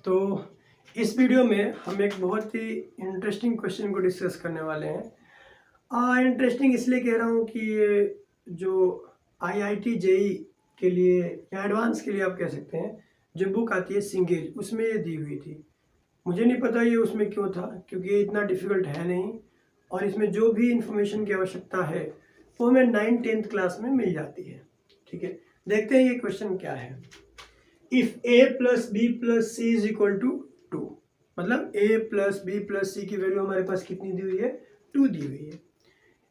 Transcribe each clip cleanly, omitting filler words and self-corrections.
तो इस वीडियो में हम एक बहुत ही इंटरेस्टिंग क्वेश्चन को डिस्कस करने वाले हैं। इंटरेस्टिंग इसलिए कह रहा हूँ कि ये जो IIT JEE के लिए या एडवांस के लिए आप कह सकते हैं, जो बुक आती है सिंगेज, उसमें ये दी हुई थी। मुझे नहीं पता ये उसमें क्यों था, क्योंकि ये इतना डिफ़िकल्ट है नहीं, और इसमें जो भी इंफॉर्मेशन की आवश्यकता है वो हमें 9th-10th क्लास में मिल जाती है। ठीक है, देखते हैं ये क्वेश्चन क्या है। If a plus B plus C is equal to 2, मतलब a plus B plus C की वैल्यू हमारे पास कितनी दी हुई है? 2 दी हुई है।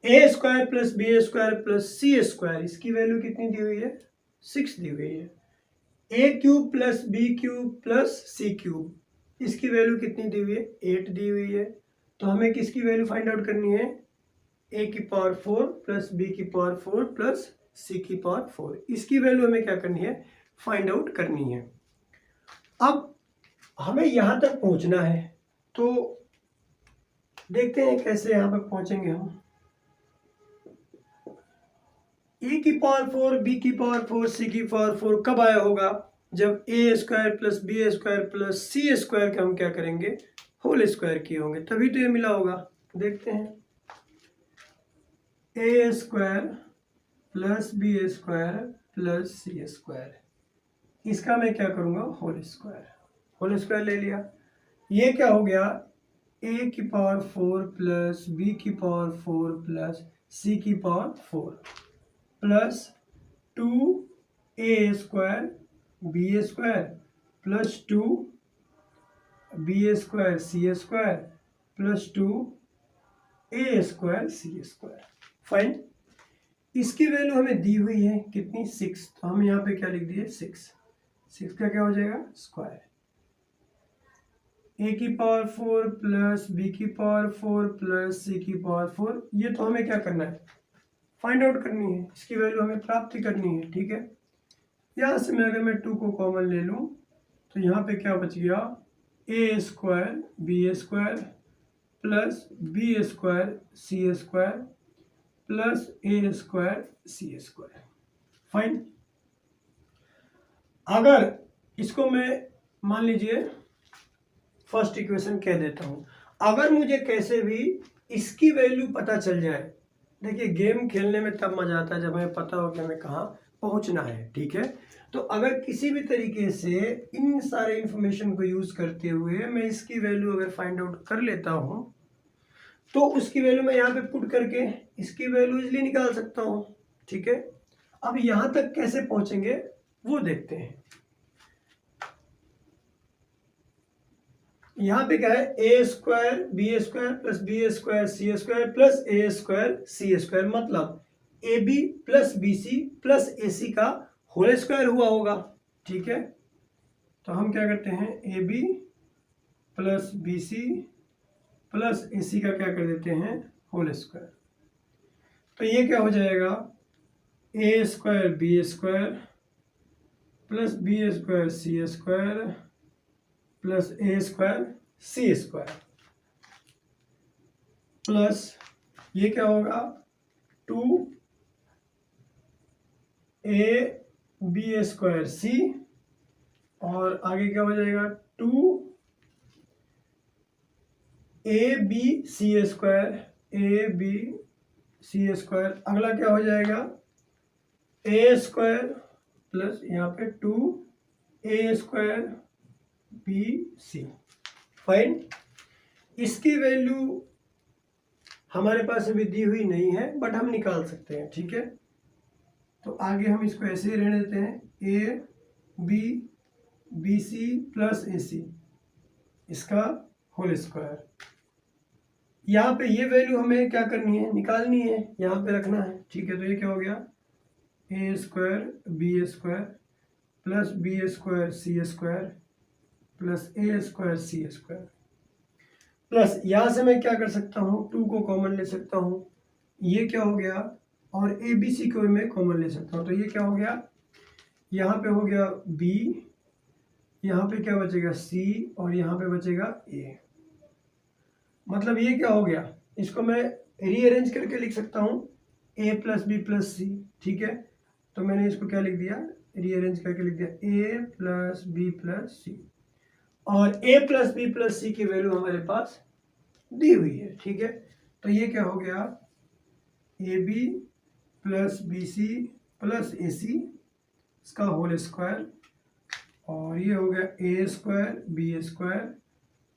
A square plus B square plus C square, इसकी वैल्यू कितनी दी हुई है? 6 दी हुई है। A cube plus B cube plus C cube, इसकी वैल्यू कितनी दी हुई है? 8 दी हुई है। तो हमें किसकी वैल्यू फाइंड आउट करनी है? a की पावर 4 प्लस बी की पावर 4 प्लस सी की पावर 4, इसकी वैल्यू हमें क्या करनी है? फाइंड आउट करनी है। अब हमें यहां तक पहुंचना है, तो देखते हैं कैसे यहां पर पहुंचेंगे हम। ए की पावर 4 बी की पावर 4 सी की पावर 4 कब आया होगा? जब A square plus B square plus C square का हम क्या करेंगे? होल स्क्वायर किए होंगे, तभी तो ये मिला होगा। देखते हैं, A square plus B square plus C square, इसका मैं क्या करूंगा? Whole square. होल स्क्वायर ले लिया। ये क्या हो गया? a की पावर 4 प्लस बी की पावर 4 प्लस सी की power 4 plus 2a square B square plus 2b square C square plus 2a square C square. Fine, इसकी वैल्यू हमें दी हुई है कितनी? 6। तो हम यहाँ पे क्या लिख दिए? 6 का क्या हो जाएगा? स्क्वायर। a की पावर 4 प्लस बी की पावर 4 प्लस सी की पावर 4, ये तो हमें क्या करना है? फाइंड आउट करनी है, इसकी वैल्यू हमें प्राप्त करनी है। ठीक है, यहाँ से मैं अगर मैं 2 को कॉमन ले लूँ तो यहाँ पे क्या बच गया? a square B square plus B square C square plus a square C square. Fine, अगर इसको मैं मान लीजिए फर्स्ट इक्वेशन कह देता हूं, अगर मुझे कैसे भी इसकी वैल्यू पता चल जाए, देखिए गेम खेलने में तब मजा आता है जब हमें पता हो कि हमें कहाँ पहुंचना है। ठीक है, तो अगर किसी भी तरीके से इन सारे इंफॉर्मेशन को यूज करते हुए मैं इसकी वैल्यू अगर फाइंड आउट कर लेता हूं, तो उसकी वैल्यू मैं यहाँ पे पुट करके इसकी वैल्यू इजिली निकाल सकता हूं। ठीक है, अब यहां तक कैसे पहुंचेंगे वो देखते हैं। यहाँ पे क्या है? A square B square plus B square C square plus A square C square, मतलब A B plus B C plus A C का होल स्क्वायर हुआ होगा। ठीक है, तो हम क्या करते हैं? A B plus B C plus A C का क्या कर देते हैं? Whole square. तो ये क्या हो जाएगा? A square B square plus B square C square plus A square C square plus ये क्या होगा? 2a बी स्क्वायर सी, और आगे क्या हो जाएगा? 2a B C square A B C square. अगला क्या हो जाएगा? ए स्क्वायर प्लस यहाँ पे 2a square B C. Fine, इसकी वैल्यू हमारे पास अभी दी हुई नहीं है, बट हम निकाल सकते हैं। ठीक है, तो आगे हम इसको ऐसे ही रहने देते हैं, A B B C plus A C, इसका होल स्क्वायर। यहाँ पे ये वैल्यू हमें क्या करनी है? निकालनी है, यहाँ पे रखना है। ठीक है, तो ये क्या हो गया? A square B square plus B square C square plus A square C square plus यहाँ से मैं क्या कर सकता हूँ? 2 को कॉमन ले सकता हूँ, ये क्या हो गया? और ए बी सी को मैं कॉमन ले सकता हूँ, तो ये क्या हो गया? यहाँ पे हो गया b, यहाँ पे क्या बचेगा? c, और यहाँ पे बचेगा a। मतलब ये क्या हो गया? इसको मैं रीअरेंज करके लिख सकता हूँ, a प्लस बी प्लस सी। ठीक है, तो मैंने इसको क्या लिख दिया? रीअरेंज करके लिख दिया a प्लस बी प्लस सी। और a plus B plus C की वैल्यू हमारे पास दी हुई है, ठीक है। तो ये क्या हो गया, A B plus B C plus A C इसका होल स्क्वायर, और ये हो गया A square B square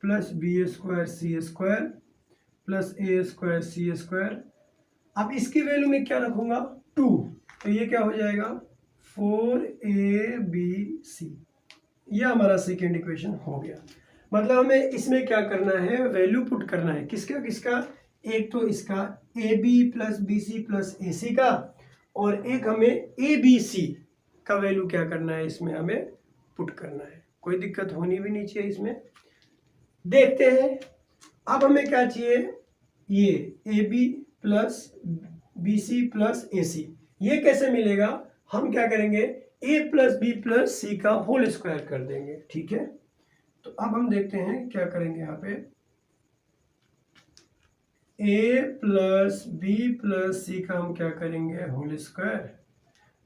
plus B square C square plus A square C square. अब इसकी वैल्यू में क्या रखूंगा, 2, तो ये क्या हो जाएगा 4ab, यह हमारा सेकेंड इक्वेशन हो गया। मतलब हमें इसमें क्या करना है, वैल्यू पुट करना है किसका किसका, एक तो इसका A B plus B C plus A C का, और एक हमें ए बी सी का वैल्यू क्या करना है, इसमें हमें पुट करना है। कोई दिक्कत होनी भी नहीं चाहिए इसमें। देखते हैं अब हमें क्या चाहिए, ये A B plus B C plus A C, ये कैसे मिलेगा, हम क्या करेंगे a plus B plus C का होल स्क्वायर कर देंगे, ठीक है। तो अब हम देखते हैं क्या करेंगे, यहाँ पे a plus B plus C का हम क्या करेंगे होल स्क्वायर,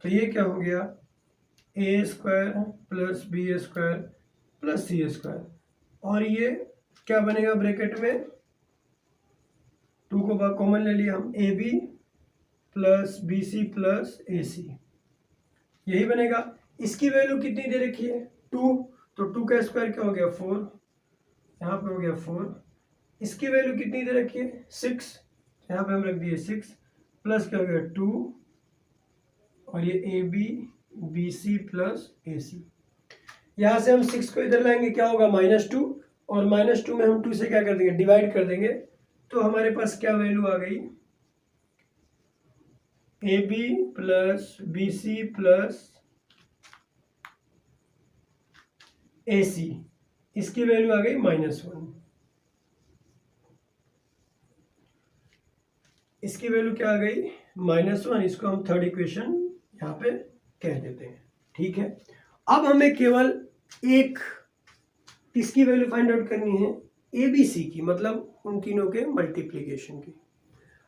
तो ये क्या हो गया a square plus B square plus C square, और ये क्या बनेगा ब्रैकेट में, 2 को बाहर कॉमन ले लिया हम, A B plus B C plus A C, यही बनेगा। इसकी वैल्यू कितनी दे रखी है 2, तो 2 का स्क्वायर क्या हो गया 4, यहाँ पे हो गया 4। इसकी वैल्यू कितनी दे रखी है 6, यहाँ पे हम रख दिए 6, प्लस क्या हो गया 2, और ये A B B C plus A C, यहाँ से हम 6 को इधर लाएंगे क्या होगा -2, और -2 में हम 2 से क्या कर देंगे डिवाइड कर देंगे, तो हमारे पास क्या वैल्यू आ गई, A B plus B C plus A C, इसकी वैल्यू आ गई -1। इसकी वैल्यू क्या आ गई -1, इसको हम थर्ड इक्वेशन यहाँ पे कह देते हैं, ठीक है। अब हमें केवल एक किसकी वैल्यू फाइंड आउट करनी है, ए बी सी की, मतलब उन तीनों के मल्टीप्लीकेशन की।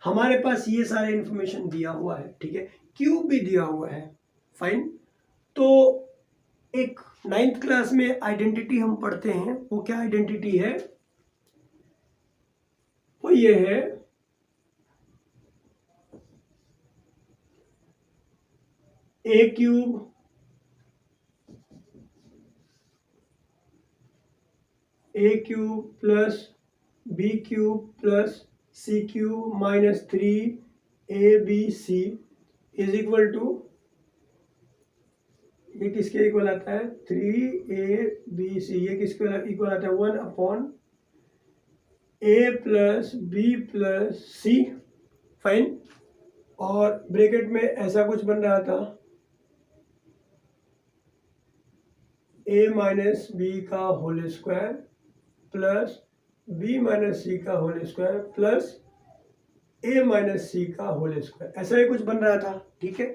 हमारे पास ये सारे इंफॉर्मेशन दिया हुआ है, ठीक है, क्यूब भी दिया हुआ है, फाइन। तो एक 9th क्लास में आइडेंटिटी हम पढ़ते हैं, वो क्या आइडेंटिटी है, वो ये है A cube plus B cube plus C cube minus 3abc is equal to, ये किसके इक्वल आता है 3abc, ये किसके इक्वल आता है 1/a plus B plus C, fine. और ब्रैकेट में ऐसा कुछ बन रहा था a माइनस बी का whole square plus b minus C का whole square plus a minus C का होल स्क्वायर, ऐसा ही कुछ बन रहा था, ठीक है।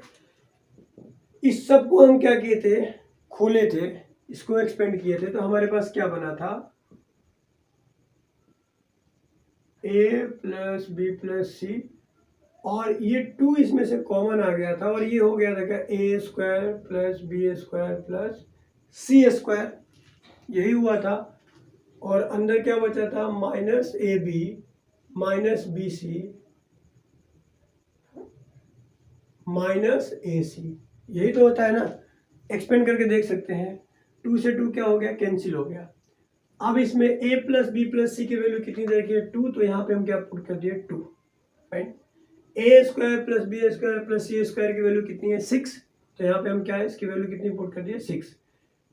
इस सब को हम क्या किए थे, खोले थे, इसको एक्सपेंड किए थे, तो हमारे पास क्या बना था a प्लस बी प्लस सी, और ये 2 इसमें से कॉमन आ गया था, और ये हो गया था क्या a square plus B square plus C square, यही हुआ था। और अंदर क्या बचा था -ab minus B C minus A C, यही तो होता है ना, एक्सपेंड करके देख सकते हैं। 2 से 2 क्या हो गया कैंसिल हो गया। अब इसमें a plus B plus C की वैल्यू कितनी दे रखी है 2, तो यहाँ पे हम क्या पुट कर दिए 2, right. a square plus B square plus C square की वैल्यू कितनी है 6, तो यहाँ पे हम क्या है इसकी वैल्यू कितनी पुट कर दिए 6,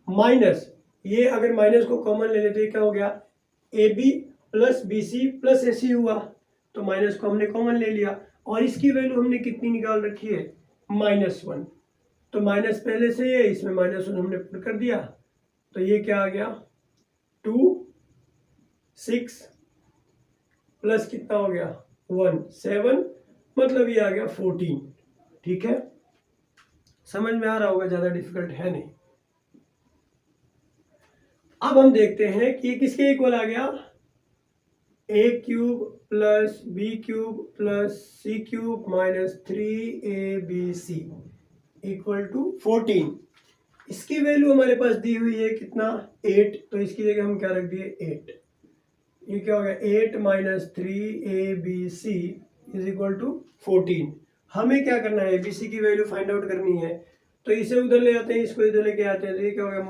माइनस ये अगर माइनस को कॉमन ले लेते क्या हो गया A B plus B C plus A C हुआ, तो माइनस को हमने कॉमन ले लिया, और इसकी वैल्यू हमने कितनी निकाल रखी है -1, तो माइनस पहले से है, इसमें -1 हमने पुट कर दिया, तो ये क्या आ गया 2 6 प्लस कितना हो गया 1 7, मतलब ये आ गया 14, ठीक है। समझ में आ रहा होगा, ज़्यादा डिफिकल्ट है नहीं। अब हम देखते हैं कि ये किसके इक्वल आ गया, a cube plus B cube plus C cube minus 3abc equal to 14। इसकी वैल्यू हमारे पास दी हुई है कितना 8, तो इसकी जगह हम क्या रख दिए 8। ये क्या हो गया 8 minus 3abc is equal to 14। हमें क्या करना है abc की वैल्यू फाइंड आउट करनी है, तो इसे उधर ले आते हैं, इसको इधर लेके आते हैं, तो ये क्या हो गया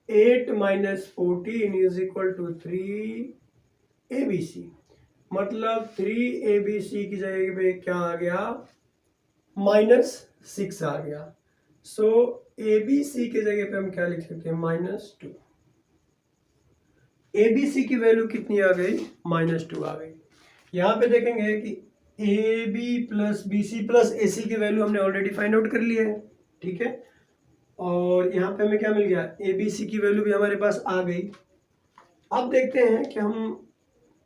-8 minus 14 is equal to 3abc। मतलब 3abc की जगह पे क्या आ गया -6 आ गया। सो abc की जगह पे हम क्या लिख सकते हैं -2। abc की वैल्यू कितनी आ गई -2 आ गई। यहाँ पे देखेंगे कि ab plus bc plus ac की वैल्यू हमने ऑलरेडी फाइंड आउट कर ली है, ठीक है। और यहाँ पे हमें क्या मिल गया abc की वैल्यू भी हमारे पास आ गई। अब देखते हैं कि हम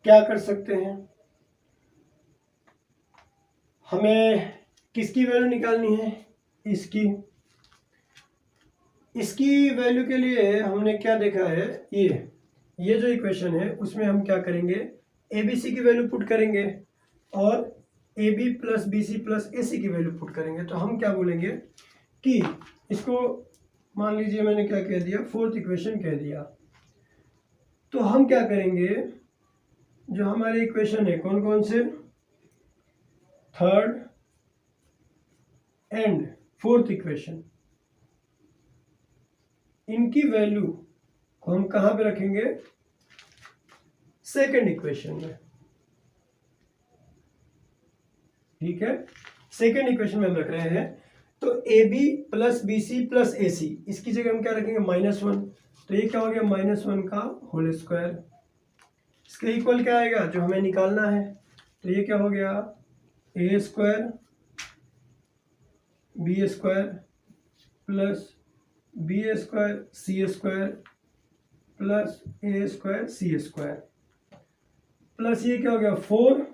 क्या कर सकते हैं। हमें किसकी वैल्यू निकालनी है, इसकी वैल्यू के लिए हमने क्या देखा है, ये जो इक्वेशन है उसमें हम क्या करेंगे abc की वैल्यू पुट करेंगे और ab plus bc plus ac की वैल्यू पुट करेंगे। तो हम क्या बोलेंगे कि इसको मान लीजिए मैंने क्या कह दिया, फोर्थ इक्वेशन कह दिया। तो हम क्या करेंगे, जो हमारे इक्वेशन है कौन कौन से, थर्ड एंड फोर्थ इक्वेशन, इनकी वैल्यू को हम कहां पे रखेंगे, सेकेंड इक्वेशन में, ठीक है। सेकेंड इक्वेशन में हम रख रहे हैं। तो ab plus bc plus ac इसकी जगह हम क्या रखेंगे -1। तो ये क्या हो गया -1 का होल स्क्वायर। इसके इक्वल क्या आएगा जो हमें निकालना है, तो ये क्या हो गया a square b square plus b square c square plus a square c square plus ये क्या हो गया 4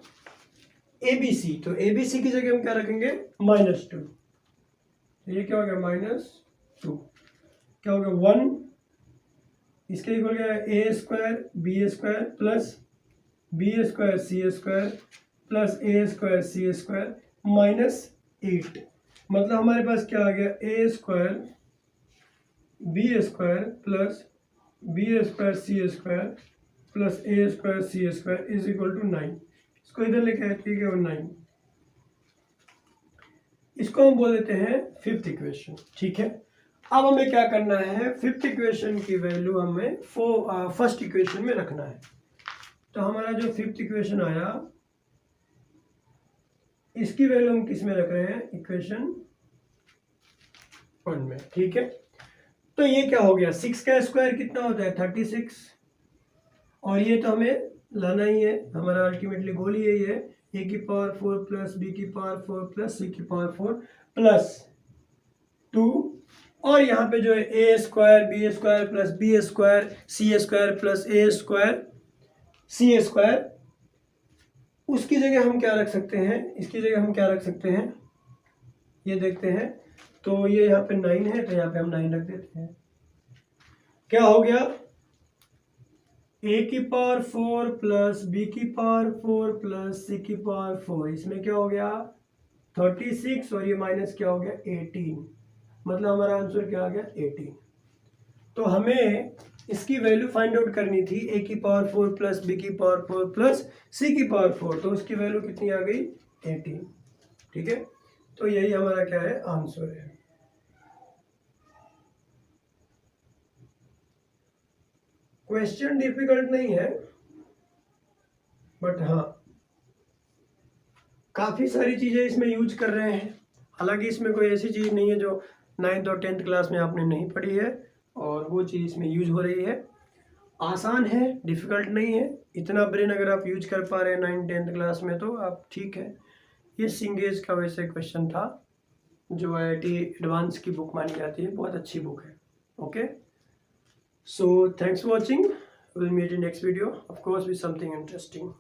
abc। तो abc की जगह हम क्या रखेंगे -2। ये क्या हो गया -2, क्या हो गया 1, इसके इक्वल क्या है a square b square plus b square c square plus a square c square -8। मतलब हमारे पास क्या आ गया a square b square plus b square c square plus a square c square is equal to 9। इसको इधर लेके आए, ठीक है, 9। इसको हम बोल देते हैं फिफ्थ इक्वेशन, ठीक है। अब हमें क्या करना है, फिफ्थ इक्वेशन की वैल्यू हमें फर्स्ट इक्वेशन में रखना है। तो हमारा जो फिफ्थ इक्वेशन आया इसकी वैल्यू हम किस में रख रहे हैं, इक्वेशन 1 में, ठीक है। तो ये क्या हो गया 6 का स्क्वायर कितना होता है 36, और ये तो हमें लाना ही है, हमारा अल्टीमेटली गोल ही यही है, a की पावर 4 प्लस b की पावर 4 प्लस c की पावर 4 प्लस 2। और यहाँ पे जो है a square B square plus B square C square plus a square C square, उसकी जगह हम क्या रख सकते हैं, इसकी जगह हम क्या रख सकते हैं, ये देखते हैं। तो ये यहाँ पे 9 है, तो यहाँ पे हम 9 रख देते हैं। क्या हो गया a की पावर 4 प्लस b की पावर 4 प्लस c की पावर 4, इसमें क्या हो गया 36 और ये माइनस क्या हो गया 18। मतलब हमारा आंसर क्या आ गया 18। तो हमें इसकी वैल्यू फाइंड आउट करनी थी a की पावर 4 प्लस b की पावर 4 प्लस c की पावर 4, तो उसकी वैल्यू कितनी आ गई 18, ठीक है। तो यही हमारा क्या है आंसर है। क्वेश्चन डिफिकल्ट नहीं है, बट हाँ काफ़ी सारी चीज़ें इसमें यूज कर रहे हैं। हालांकि इसमें कोई ऐसी चीज़ नहीं है जो 9th और 10th क्लास में आपने नहीं पढ़ी है, और वो चीज़ इसमें यूज हो रही है। आसान है, डिफ़िकल्ट नहीं है। इतना ब्रेन अगर आप यूज कर पा रहे हैं 9th 10th क्लास में तो आप ठीक है। ये सिंगेज का वैसे क्वेश्चन था जो IIT एडवांस की बुक मानी जाती है, बहुत अच्छी बुक है। Okay, so thanks for watching. We'll meet in next video, of course, with something interesting.